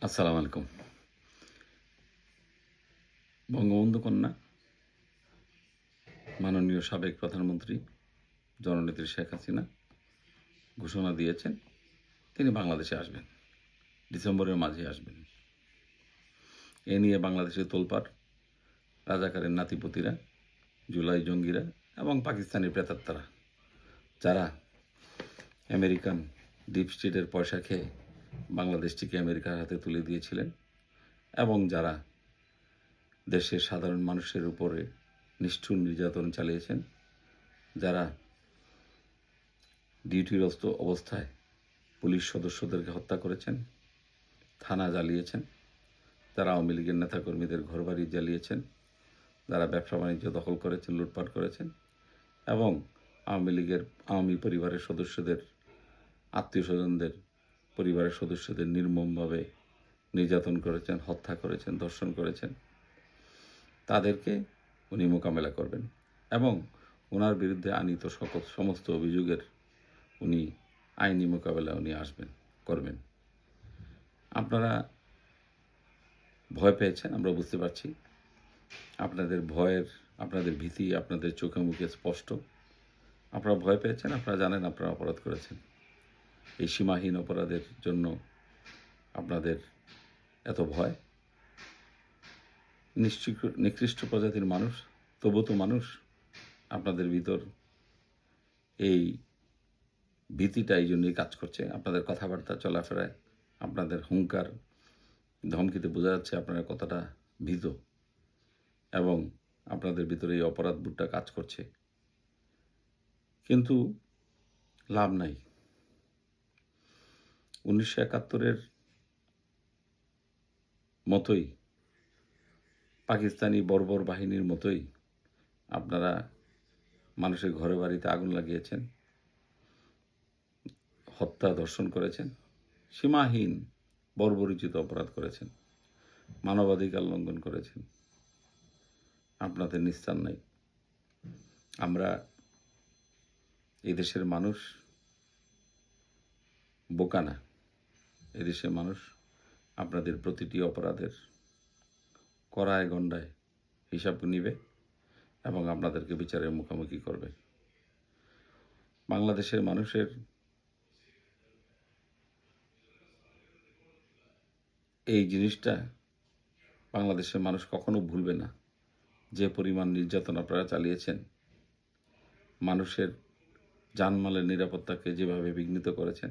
আসসালামু আলাইকুম। বঙ্গবন্ধু কন্যা মাননীয় সাবেক প্রধানমন্ত্রী জননেত্রী শেখ হাসিনা ঘোষণা দিয়েছেন তিনি বাংলাদেশে আসবেন। ডিসেম্বরের মাঝে আসবেন। এ নিয়ে বাংলাদেশে তোলপাড়, রাজাকারের নাতিপুতিরা, জুলাই জঙ্গিরা এবং পাকিস্তানি প্রেতাত্মারা যারা আমেরিকান ডিপ স্টেটের পয়সা খেয়ে বাংলাদেশটিকে আমেরিকার হাতে তুলে দিয়েছিলেন এবং যারা দেশের সাধারণ মানুষের উপরে নিষ্ঠুর নির্যাতন চালিয়েছেন, যারা ডিউটিরত অবস্থায় পুলিশ সদস্যদেরকে হত্যা করেছেন, থানা জ্বালিয়েছেন, যারা আওয়ামী লীগের নেতাকর্মীদের ঘরবাড়ি জ্বালিয়েছেন, যারা ব্যবসা বাণিজ্য দখল করেছেন, লুটপাট করেছেন এবং আওয়ামী পরিবারের সদস্যদের, আত্মীয় স্বজনদের, পরিবারের সদস্যদের নির্মমভাবে নির্যাতন করেছেন, হত্যা করেছেন, ধর্ষণ করেছেন, তাদেরকে উনি মোকাবেলা করবেন এবং ওনার বিরুদ্ধে আনীত সমস্ত অভিযোগের উনি আইনি মোকাবেলা উনি করবেন। আপনারা ভয় পেয়েছেন, আমরা বুঝতে পারছি। আপনাদের আপনাদের ভীতি আপনাদের চোখে মুখে স্পষ্ট। আপনারা ভয় পেয়েছেন, আপনারা জানেন আপনারা অপরাধ করেছেন। এই সীমাহীন অপরাধের জন্য আপনাদের এত ভয়। নিকৃষ্ট প্রজাতির মানুষ, তবু তো মানুষ। আপনাদের ভিতর এই ভীতিটা এই জন্যই কাজ করছে। আপনাদের কথাবার্তা, চলাফেরায়, আপনাদের হুঙ্কার, ধমকিতে বোঝা যাচ্ছে আপনারা কতটা ভীত এবং আপনাদের ভিতরে এই অপরাধবোধটা কাজ করছে। কিন্তু লাভ নাই। 1971-এর মতোই, পাকিস্তানি বর্বর বাহিনীর মতোই আপনারা মানুষের ঘরে বাড়িতে আগুন লাগিয়েছেন, হত্যা, ধর্ষণ করেছেন, সীমাহীন বর্বরোচিত অপরাধ করেছেন, মানবাধিকার লঙ্ঘন করেছেন। আপনাদের নিস্তার নাই। আমরা এই দেশের মানুষ বোকা না। এদেশের মানুষ আপনাদের প্রতিটি অপরাধের কড়ায় গণ্ডায় হিসাব নিবে এবং আপনাদেরকে বিচারের মুখোমুখি করবে। বাংলাদেশের মানুষের এই জিনিসটা বাংলাদেশের মানুষ কখনো ভুলবে না। যে পরিমাণ নির্যাতন আপনারা চালিয়েছেন, মানুষের জানমালের নিরাপত্তাকে যেভাবে বিঘ্নিত করেছেন,